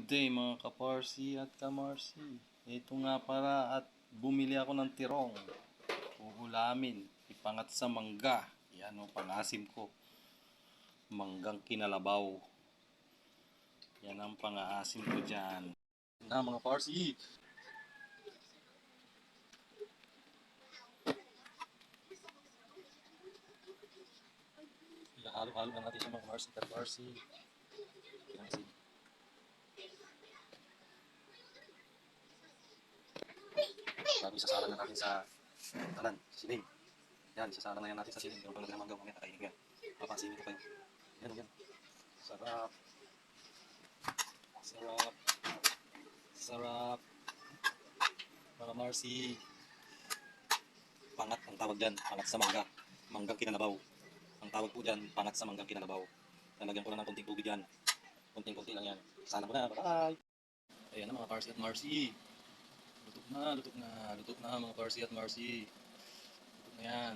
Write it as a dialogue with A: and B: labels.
A: Good day mga kaparsi at kamarsi. Ito nga para at bumili ako ng tirong. Uulamin, ipangat sa mangga. Yan ang pangasim ko. Manggang kinalabaw. Yan ang pang-aasim ko dyan. Na mga parsi. Halo-halo na natin sa mga parsi at parsi. Pinasim. Bago isasala na natin sa talan, siling. Yan, isasala na yan natin sa siling. Yung pala ng mangga, mamaya kakainin yan. Papansinin ko kayo. Yan, yan. Sarap. Sarap. Sarap. Mga Marcy. Pangat ang tawag dyan. Pangat sa mangga. Manggang kinalabaw. Ang tawag po dyan, pangat sa manggang kinalabaw. Lalagyan ko lang ng konting tubig yan. Konting-konti lang yan. Sana mo na. Bye-bye. Ayan na mga Parsi at Marcy. Lutok na, lutok na. Lutok na mga Parsi at Marcy. Lutok na yan.